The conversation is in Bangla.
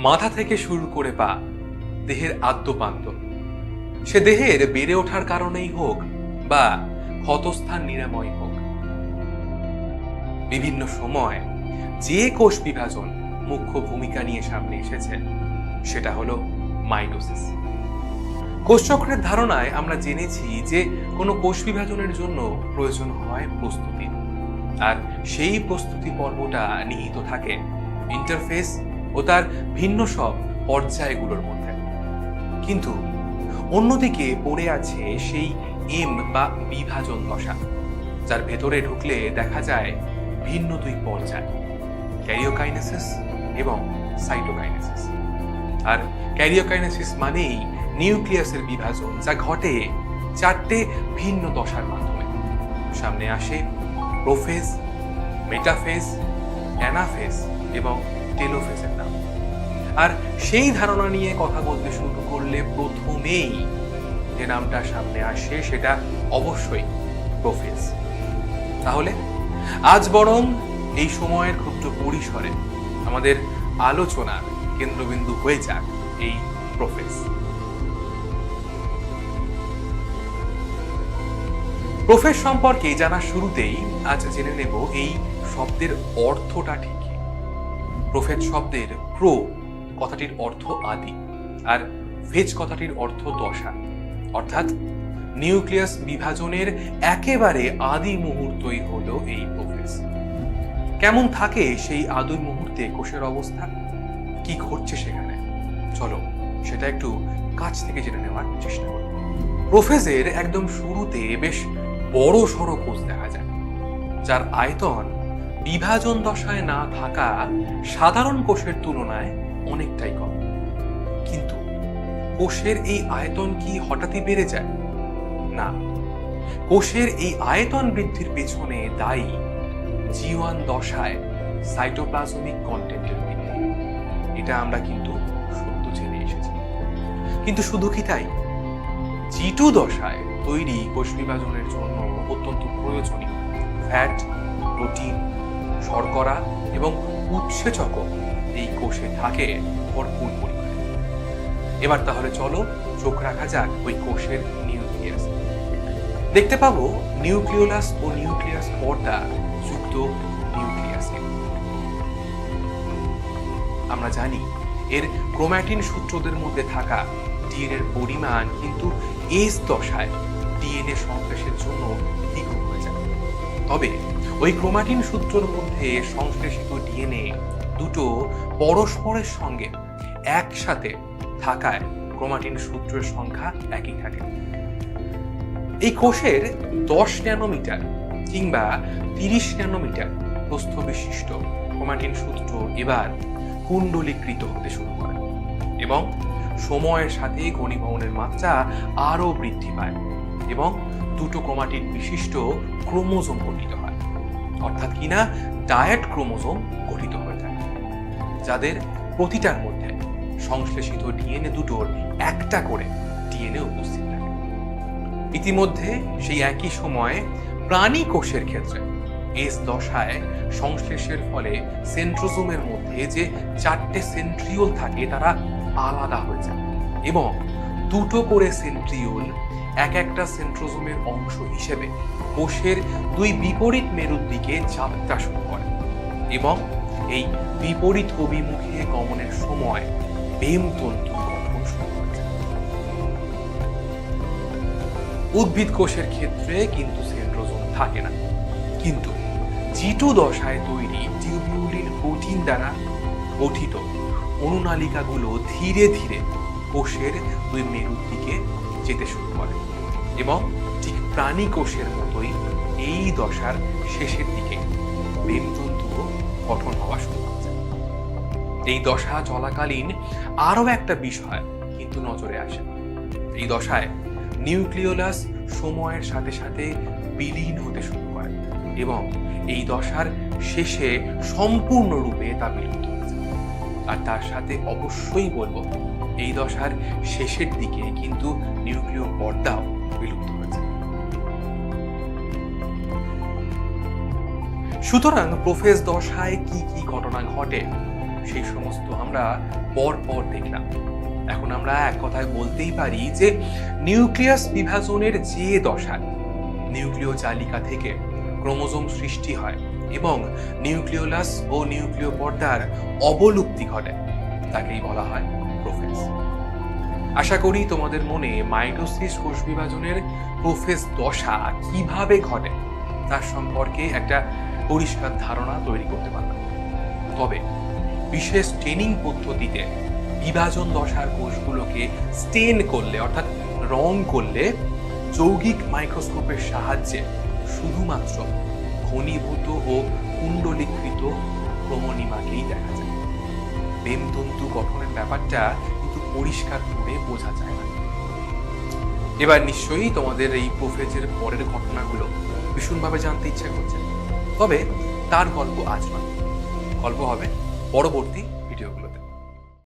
মাথা থেকে শুরু করে পা, দেহের আদ্যপান্ত, সে দেহের বেড়ে ওঠার কারণেই হোক বা ক্ষতস্থান নিরাময় হোক, বিভিন্ন সময় যে কোষ বিভাজন মুখ্য ভূমিকা নিয়ে সামনে এসেছে সেটা হলো মাইটোসিস। কোষচক্রের ধারণায় আমরা জেনেছি যে কোনো কোষ বিভাজনের জন্য প্রয়োজন হয় প্রস্তুতি, আর সেই প্রস্তুতি পর্বটা নিহিত থাকে ইন্টারফেস ও তার ভিন্ন সব পর্যায়গুলোর মধ্যে। কিন্তু অন্যদিকে পড়ে আছে সেই এম বা বিভাজন দশা, যার ভেতরে ঢুকলে দেখা যায় ভিন্ন দুই পর্যায়, ক্যারিওকাইনেসিস এবং সাইটোকাইনেসিস। আর ক্যারিওকাইনেসিস মানেই নিউক্লিয়াসের বিভাজন, যা ঘটে চারটে ভিন্ন দশার মাধ্যমে। সামনে আসে প্রোফেজ, মেটাফেজ, অ্যানাফেজ এবং টেলোফেজের নাম। আর সেই ধারণা নিয়ে কথা বলতে শুরু করলে প্রথমেই যে নামটা সামনে আসে সেটা অবশ্যই প্রোফেজ। তাহলে আজ বরং এই সময়ের ক্ষুদ্র পরিসরে আমাদের আলোচনার কেন্দ্রবিন্দু হয়ে যাক এই প্রোফেজ। প্রোফেজ সম্পর্কে জানার শুরুতেই আজ জেনে নেব এই শব্দের অর্থটা ঠিক কি। প্রোফেজ শব্দের প্রো কথাটির অর্থ আদি, আর ফেজ কথাটির অর্থ দশা, অর্থাৎ নিউক্লিয়াস বিভাজনের একেবারে আদি মুহূর্তই হলো এই প্রোফেজ। কেমন থাকে সেই আদি মুহূর্তে কোষের অবস্থা, কি ঘটছে সেখানে, চলো সেটা একটু কাছ থেকে জেনে নেওয়ার চেষ্টা করব। প্রোফেজের একদম শুরুতে বেশ বড় সড়ো কোষ দেখা যায়, যার আয়তন বিভাজন দশায় না থাকা সাধারণ কোষের তুলনায় অনেকটাই কম। কিন্তু কোষের এই আয়তন কি হঠাৎই বেড়ে যায়? না, কোষের এই আয়তন বৃদ্ধির পেছনে দায়ী G1 দশায় সাইটোপ্লাজমিক কন্টেন্টের বৃদ্ধি। এটা আমরা কিন্তু সত্য জেনে এসেছি। কিন্তু শুধু কি তাই? G2 দশায় তৈরি কোষ বিভাজনের জন্য অত্যন্ত প্রয়োজনীয় ফ্যাট, প্রোটিন, শর্করা এবং উৎসেচকও এই কোষে থাকে ভরপুর পরিমাণে। এবার তাহলে চলো চোখ রাখা যাক ওই কোষের নিউক্লিয়াস। দেখতে পাবো নিউক্লিওলাস ও নিউক্লিয়াস পর্দা যুক্ত নিউক্লিয়াসকে। আমরা জানি এর ক্রোম্যাটিন সূত্রদের মধ্যে থাকা ডিএনএর পরিমাণ কিন্তু এস দশায় ডিএনএ সংশ্লেষের জন্য দ্বিগুণ হয়ে যায়। তবে ওই ক্রোম্যাটিন সূত্রের মধ্যে সংশ্লেষিত ডিএনএ দুটো পরস্পরের সঙ্গে একসাথে থাকায় ক্রোম্যাটিন সূত্রের সংখ্যা একই থাকে। এই কোষের 10 ন্যানোমিটার কিংবা 30 ন্যানোমিটার প্রস্থ বিশিষ্ট ক্রোম্যাটিন সূত্র এবার কুণ্ডলীকৃত হতে শুরু করে এবং সময়ের সাথে ঘনীভবনের মাত্রা আরো বৃদ্ধি পায় এবং দুটো ক্রোমাটিন বিশিষ্ট ক্রোমোজোম গঠিত হয়, অর্থাৎ কিনা ডায়েট ক্রোমোজোম গঠিত হয়ে থাকে, যাদের প্রতিটার মধ্যে সংশ্লেষিত ডিএনএ দুটোর একটা করে ডিএনএ উপস্থিত থাকে। ইতিমধ্যে সেই একই সময়ে প্রাণী কোষের ক্ষেত্রে এস দশায় সংশ্লেষের ফলে সেন্ট্রোজোমের মধ্যে যে 4টে সেন্ট্রিওল থাকে তারা আলাদা হয়ে যায় এবং দুটো করে সেন্ট্রিওল এক একটা সেন্ট্রোজোমের অংশ হিসেবে কোষের দুই বিপরীত মেরুর দিকে যাত্রা শুরু করে এবং এই বিপরীত অভিমুখে গমনের সময় বেমতন্তু গঠন শুরু করে যায়। উদ্ভিদ কোষের ক্ষেত্রে কিন্তু সেন্ট্রোজোম থাকে না, কিন্তু G2 দশায় তৈরি টিউবিউলিন প্রোটিন দ্বারা গঠিত অনুনালিকাগুলো ধীরে ধীরে কোষের দুই মেরুর দিকে যেতে শুরু করে এবং ঠিক প্রাণী কোষের মতোই এই দশার শেষের দিকে বেমতন্তু গঠন হওয়া শুরু হচ্ছে। এই দশা চলাকালীন আরো একটা বিষয় কিন্তু নজরে আসে। এই দশায় নিউক্লিওলাস সময়ের সাথে সাথে বিলীন হতে শুরু করে এবং এই দশার শেষে সম্পূর্ণরূপে তা বিলুপ্ত হয়ে যায়। আর তার সাথে অবশ্যই বলবো এই দশার শেষের দিকে কিন্তু নিউক্লিয় পর্দাও বিলুপ্ত হয়ে যায়। সুতরাং প্রোফেজ দশায় কি কি ঘটনা ঘটে সেই সমস্ত আমরা পর পর দেখলাম। এখন আমরা এক কথায় বলতেই পারি যে নিউক্লিয়াস বিভাজনের যে দশা, নিউক্লিয় জালিকা থেকে ক্রোমোজোম সৃষ্টি হয় এবং নিউক্লিওলাস ও নিউক্লিয় পর্দার অবলুপ্তি ঘটে, তাকেই বলা হয় প্রোফেজ। আশা করি তোমাদের মনে মাইটোসিস কোষ বিভাজনের প্রোফেজ দশা কিভাবে ঘটে তার সম্পর্কে একটা পরিষ্কার ধারণা তৈরি করতে পারলাম। তবে বিশেষ ট্রেনিং পদ্ধতিতে বিভাজন দশার কোষগুলোকে স্টেন করলে, অর্থাৎ রং করলে, যৌগিক মাইক্রোস্কোপের সাহায্যে শুধুমাত্র ঘনীভূত ও কুণ্ডলীকৃত ক্রোমোনিমাকেই দেখা যায়। বেমতন্তু গঠনের ব্যাপারটা কিন্তু পরিষ্কার করে বোঝা যায় না। এবার নিশ্চয়ই তোমাদের এই প্রোফেজের পরের ঘটনাগুলো ভীষণভাবে জানতে ইচ্ছা করছে, তবে তার গল্প আজ নয়, গল্প হবে পরবর্তী